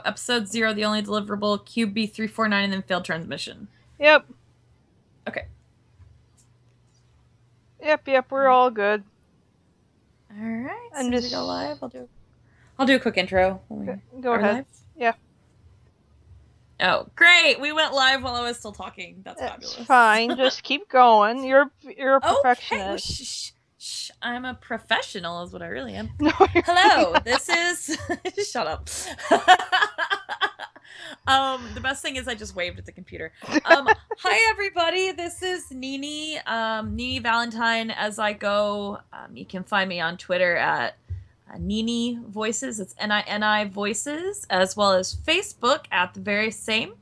episode 0, the only deliverable, QB349, and then failed transmission. Yep. Okay. Yep, we're all good. Alright, I'm since just... we go live, I'll do a quick intro. Go ahead. Live? Yeah. Oh, great! We went live while I was still talking. That's fabulous. It's fine. Just keep going. You're a perfectionist. Okay. Shh. I'm a professional is what I really am. No, Hello, this is... Shut up. The best thing is I just waved at the computer. Hi, everybody. This is Nini. Nini Valentine as I go. You can find me on Twitter at Nini Voices. It's Nini Voices, as well as Facebook at the very same.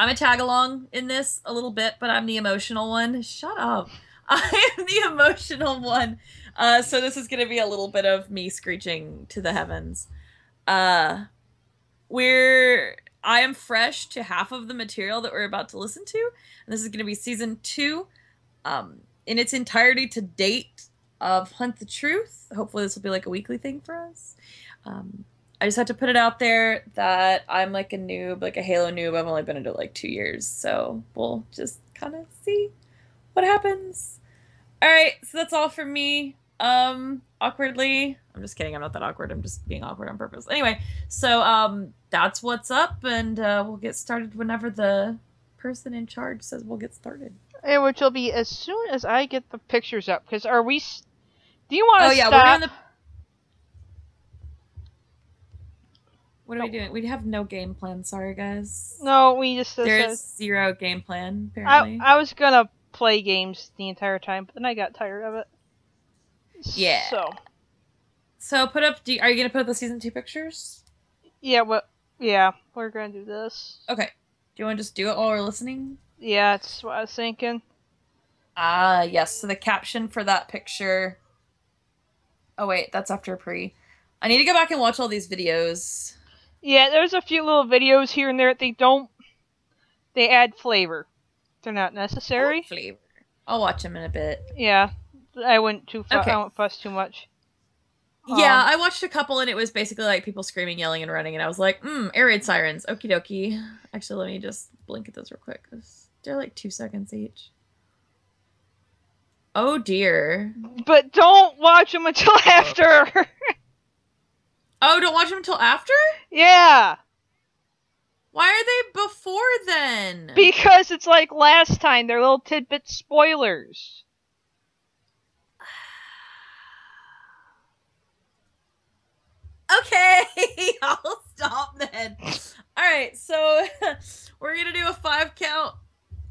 I'm a tag-along in this a little bit, but I'm the emotional one. Shut up. I am the emotional one. So this is going to be a little bit of me screeching to the heavens. I am fresh to half of the material that we're about to listen to. And this is going to be season 2 in its entirety to date of Hunt the Truth. Hopefully this will be like a weekly thing for us. I just had to put it out there that I'm like a noob, like a Halo noob. I've only been into it like 2 years, so we'll just kind of see what happens. All right, so that's all from me. Awkwardly, I'm just kidding. I'm not that awkward. I'm just being awkward on purpose. Anyway, so that's what's up, and we'll get started whenever the person in charge says we'll get started. And which will be as soon as I get the pictures up. Because are we? Do you want to? Oh yeah, stop? we're doing the. What are we doing? We have no game plan. Sorry, guys. No, we just... There's zero game plan, apparently. I was gonna play games the entire time, but then I got tired of it. Yeah. So put up... Are you going to put up the season 2 pictures? Yeah, we're gonna do this. Okay. Do you want to just do it while we're listening? Yeah, that's what I was thinking. Yes. So the caption for that picture... Oh, wait. That's after pre. I need to go back and watch all these videos. Yeah, there's a few little videos here and there. They add flavor. They're not necessary. Flavor. I'll watch them in a bit. Yeah, I wouldn't Okay. I won't fuss too much. Yeah, I watched a couple and it was basically like people screaming, yelling, and running, and I was like, air raid sirens. Okie dokie. Actually, let me just blink at those real quick, because they're like 2 seconds each. Oh dear. But don't watch them until after! Oh, don't watch them until after? Yeah! Why are they before then? Because it's like last time, they're little tidbit spoilers. Okay, I'll stop then. Alright, so we're gonna do a 5 count,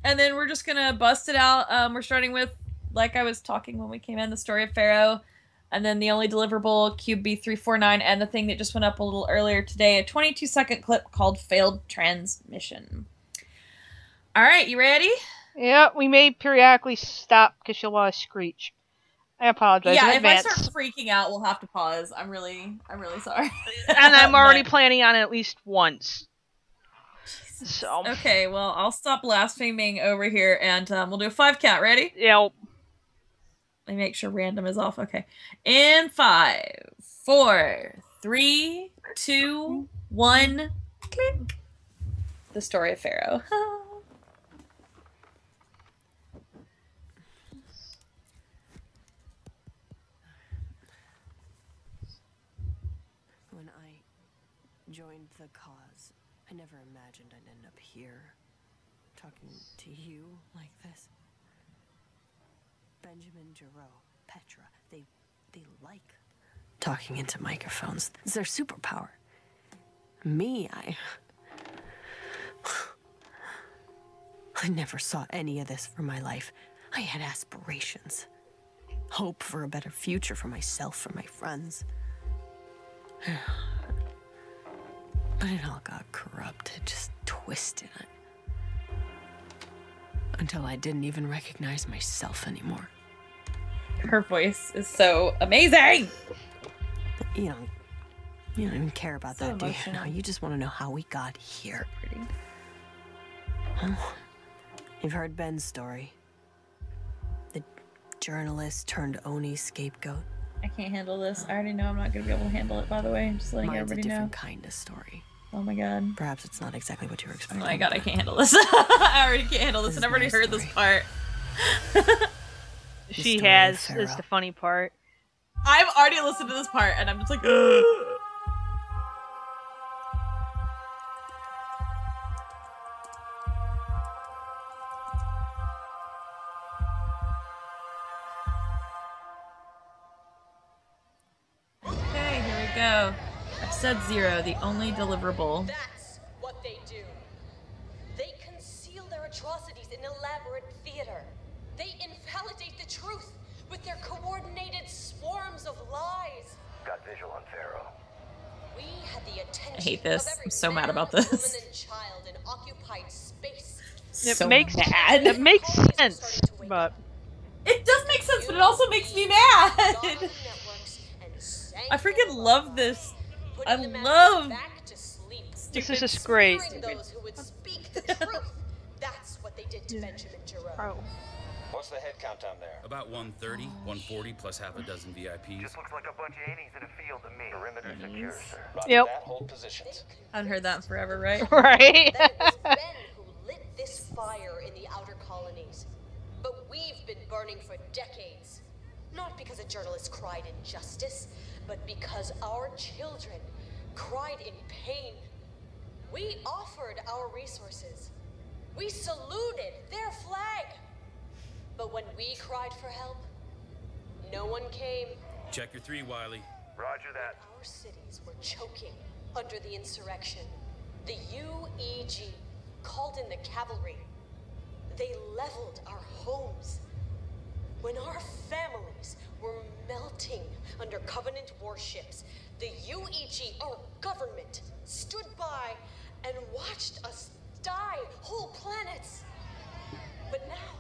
and then we're just gonna bust it out. We're starting with, like I was talking when we came in, the story of Pharaoh. And then the only deliverable, QB349, and the thing that just went up a little earlier today, a 22-second clip called Failed Transmission. All right, you ready? Yeah, we may periodically stop because you'll want to screech. I apologize in advance. If I start freaking out, we'll have to pause. I'm really sorry. And I'm already planning on it at least once. Jesus. So. Okay, well, I'll stop blaspheming over here, and we'll do a 5 count. Ready? Yep. Let me make sure random is off. Okay. In 5, 4, 3, 2, 1, click. The story of Pharaoh. When I joined the cause, I never imagined I'd end up here, talking to you like this. Benjamin, Giroux, Petra, they like talking into microphones. It's their superpower. Me, I never saw any of this for my life. I had aspirations. Hope for a better future for myself, for my friends. But it all got corrupted, just twisted. Until I didn't even recognize myself anymore. Her voice is so amazing! You don't even care about so that, do you? emotional. No, you just want to know how we got here. Pretty. Oh, you've heard Ben's story. The journalist turned Oni scapegoat. I can't handle this. I already know I'm not gonna be able to handle it, by the way. I'm just letting Mine's a everybody know. different kind of story. Oh my god. Perhaps it's not exactly what you were Oh expecting. my god, I can't handle this. I already can't handle this, This and is I've already my heard this story. part. She story of has is Pharaoh. the funny part. I've already listened to this part, and I'm just like, ugh. Okay, here we go. Episode 0, the only deliverable. That's what they do. They conceal their atrocities in elaborate theater. They invalidate the truth with their coordinated swarms of lies. Got visual on Pharaoh. We had the attention I hate this. of every I'm so mad man, about woman, this. and child in occupied space. It So makes mad. it makes Colonies are sense, starting to wake but up. It does make sense, but it also makes me Government mad. networks and I freaking love this. I putting the masses love back to sleep. this is just great. Smearing those who would speak the truth. That's what they did to Benjamin Jerome. Oh. What's the head count down there? About 130, 140 plus half a dozen VIPs. Just looks like a bunch of 80s in a field to me. Perimeter secure, sir. Roger Yep. that. Hold positions. I haven't heard that in forever, right? Right? That it was Ben who lit this fire in the outer colonies. But we've been burning for decades. Not because a journalist cried injustice, but because our children cried in pain. We offered our resources. We saluted their flag. But when we cried for help, no one came. Check your 3, Wiley. Roger that. Our cities were choking under the insurrection. The UEG called in the cavalry. They leveled our homes. When our families were melting under Covenant warships, the UEG, our government, stood by and watched us die, whole planets. But now,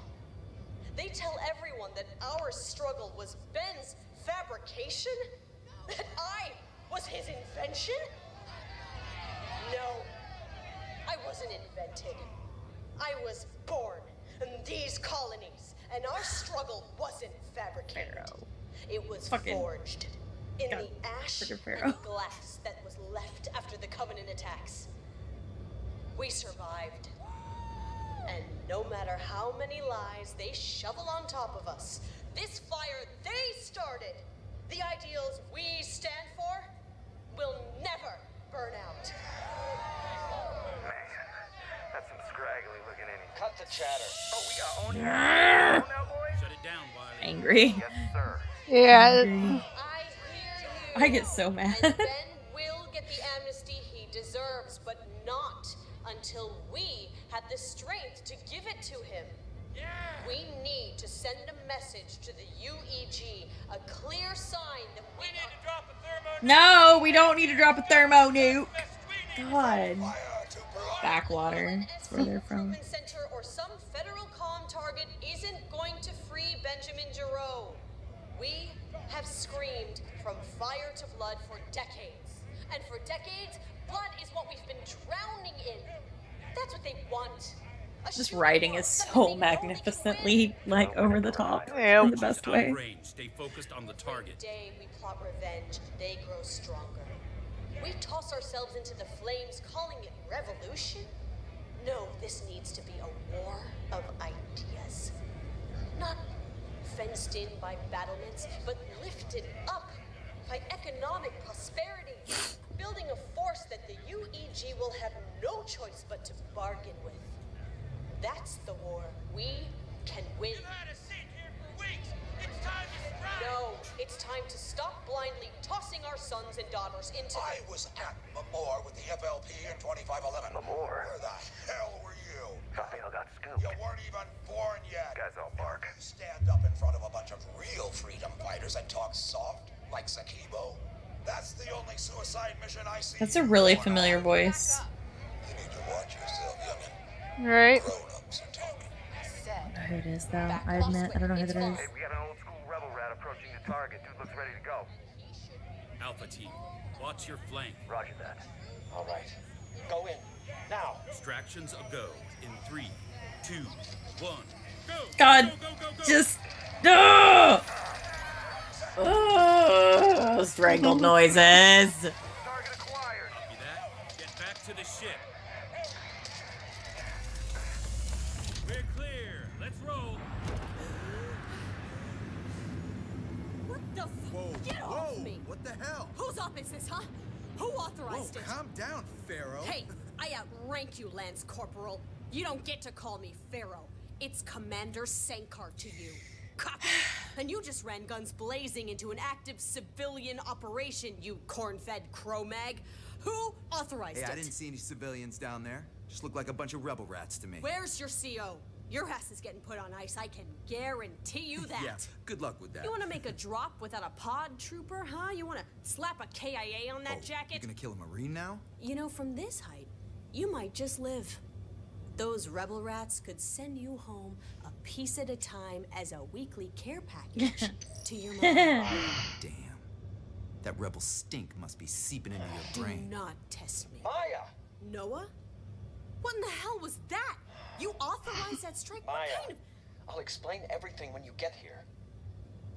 they tell everyone that our struggle was Ben's fabrication? That I was his invention? No, I wasn't invented. I was born in these colonies, and our struggle wasn't fabricated. Pharaoh. It was Fucking forged in God, the ash frickin' and Pharaoh. the glass that was left after the Covenant attacks. We survived. And no matter how many lies they shovel on top of us, this fire they started, the ideals we stand for, will never burn out. Man, that's some scraggly looking Indian. Cut the chatter. Oh, we got on here. On now, boys? Shut it down, Wiley. Angry. Yes, sir. Yeah. I hear you. I get so mad. And Ben will get the amnesty he deserves, but not until we had the strength to give it to him. We need to send a message to the UEG, a clear sign that we need to drop a thermo. No, we don't need to drop a thermo nuke. God. Backwater. That's where they're from. Recruitment center or some federal comm target isn't going to free Benjamin Jerome. We have screamed from fire to blood for decades. And for decades, blood is what we've been drowning in. That's what they want. A This shooting writing war, is something so they know they can win. magnificently, like, over the top. Yeah. In the best Out of way. range. Stay focused on the Every target. day we plot revenge, they grow stronger. We toss ourselves into the flames, calling it revolution? No, this needs to be a war of ideas. Not fenced in by battlements, but lifted up by economic prosperity. Building a force that the UEG will have no choice but to bargain with. That's the war we can win. No, it's time to stop blindly tossing our sons and daughters into I was at Mamor with the FLP in 2511. Mamor? Where the hell were you? Thought they all got scooped. You weren't even born yet. Guys all bark. You stand up in front of a bunch of real freedom fighters and talk soft, like Sakibo. That's the only suicide mission I see. That's a really going familiar on. voice. You need to watch yourself, youngin'. Right. Grown-ups are talking. I don't know who it is, though. I admit, I don't know who that is. Hey, we got an old school rebel rat approaching the target. Dude looks ready to go. Alpha team, watch your flank. Roger that. All right. Go in. Now. Distractions a go. In 3, 2, 1. Go! God, Go, go, go, go! just. Ugh! Ugh! Those strangled noises. Target acquired. Copy that. Get back to the ship. We're clear. Let's roll. What the f- Whoa, Get off me! What the hell? Whose op is this, huh? Who authorized it? Calm down, Pharaoh. Hey, I outrank you, Lance Corporal. You don't get to call me Pharaoh. It's Commander Sankar to you. Copy. And you just ran guns blazing into an active civilian operation, you corn-fed Cro-Mag. Who authorized Hey, it? I didn't see any civilians down there. Just looked like a bunch of rebel rats to me. Where's your CO? Your ass is getting put on ice, I can guarantee you that. Yeah, good luck with that. You want to make a drop without a pod trooper, huh? You want to slap a KIA on that jacket? You gonna kill a Marine now? You know, from this height, you might just live. Those rebel rats could send you home a piece at a time as a weekly care package to your mother. Damn. That rebel stink must be seeping into your Do brain. not test me. Maya! Noah? What in the hell was that? You authorized that strike? What Maya, kind of... I'll explain everything when you get here.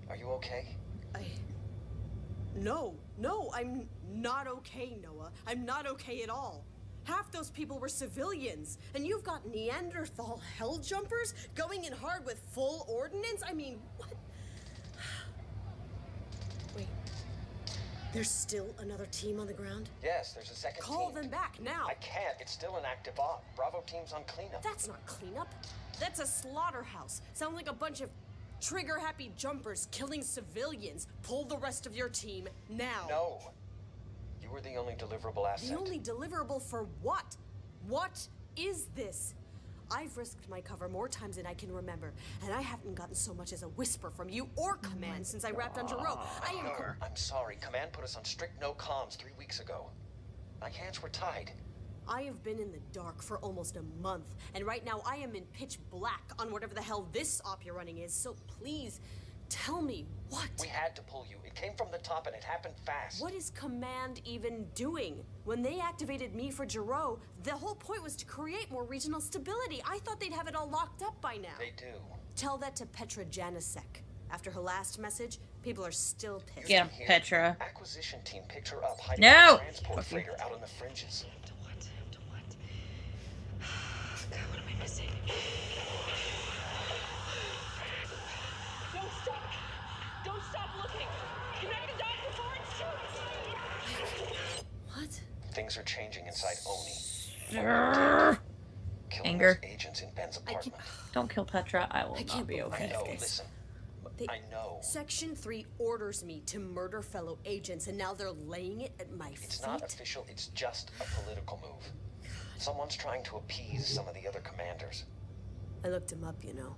Are you okay? No, I'm not okay, Noah. I'm not okay at all. Half those people were civilians, and you've got Neanderthal hell jumpers going in hard with full ordnance? I mean, what? Wait, there's still another team on the ground? Yes, there's a second Call team. them back now. I can't. It's still an active op. Bravo team's on cleanup. That's not cleanup. That's a slaughterhouse. Sounds like a bunch of trigger-happy jumpers killing civilians. Pull the rest of your team now. No. You were the only deliverable asset. The only deliverable for what? What is this? I've risked my cover more times than I can remember, and I haven't gotten so much as a whisper from you or Command since I wrapped on Jarreau. I am... I'm sorry. Command put us on strict no comms 3 weeks ago. My hands were tied. I have been in the dark for almost a month, and right now I am in pitch black on whatever the hell this op you're running is, so please, tell me, what? We had to pull you. It came from the top and it happened fast. What is Command even doing? When they activated me for Jarreau, the whole point was to create more regional stability. I thought they'd have it all locked up by now. They do. Tell that to Petra Janicek. After her last message, people are still pissed. Get him, Here, Petra. Acquisition team picked her up hiding No! in a transport freighter out on the fringes. God, what am I missing? Don't stop! Don't stop looking! Connect the dots before it shoots! What? Things are changing inside Oni. Grr. Killing Anger. those agents in Ben's I apartment. Don't kill Petra. I will I not can't be believe I okay. know, this. listen. They- I know. Section 3 orders me to murder fellow agents, and now they're laying it at my feet? It's not official, it's just a political move. Someone's trying to appease some of the other commanders. I looked him up, you know.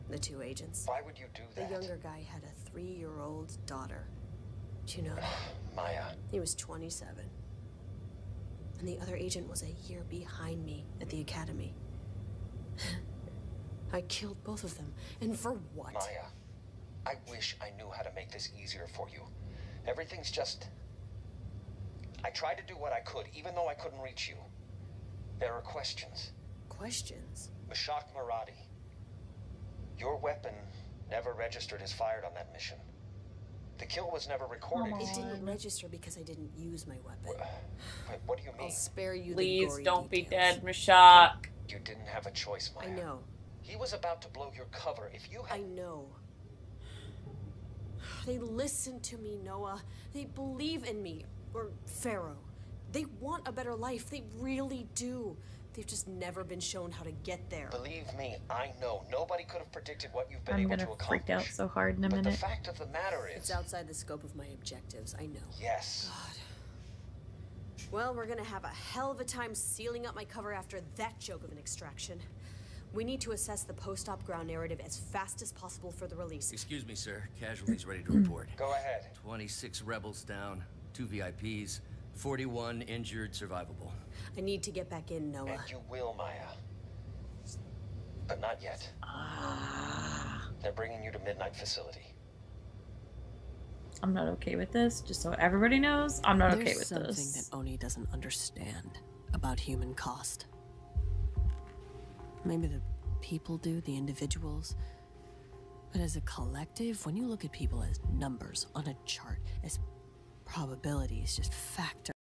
The 2 agents. Why would you do The that? younger guy had a 3-year-old daughter. Do you know that? Maya, He was 27. And the other agent was a year behind me at the academy. I killed both of them. And for what? Maya, I wish I knew how to make this easier for you. Everything's just... I tried to do what I could, even though I couldn't reach you. There are questions. Questions? Mashak Maradi. Your weapon never registered as fired on that mission. The kill was never recorded. It didn't register because I didn't use my weapon. Wait, what do you I'll mean? spare you the Please gory don't be details. dead, Mashak. You didn't have a choice, Maya. I know. He was about to blow your cover. If you I had... know. They listen to me, Noah. They believe in me. Or Pharaoh. They want a better life. They really do. They've just never been shown how to get there. Believe me, I know. Nobody could have predicted what you've been I'm able gonna to accomplish. freak out so hard in a But the minute. fact of the matter is... It's outside the scope of my objectives, I know. Yes. God. Well, we're gonna have a hell of a time sealing up my cover after that joke of an extraction. We need to assess the post-op ground narrative as fast as possible for the release. Excuse me, sir. Casualties ready to report. Go ahead. 26 rebels down, 2 VIPs, 41 injured, survivable. I need to get back in, Noah. And you will, Maya. But not yet. They're bringing you to Midnight Facility. I'm not okay with this. Just so everybody knows, I'm not okay with There's this. something that Oni doesn't understand about human cost. Maybe the people do, the individuals. But as a collective, when you look at people as numbers on a chart, as probabilities, just factors,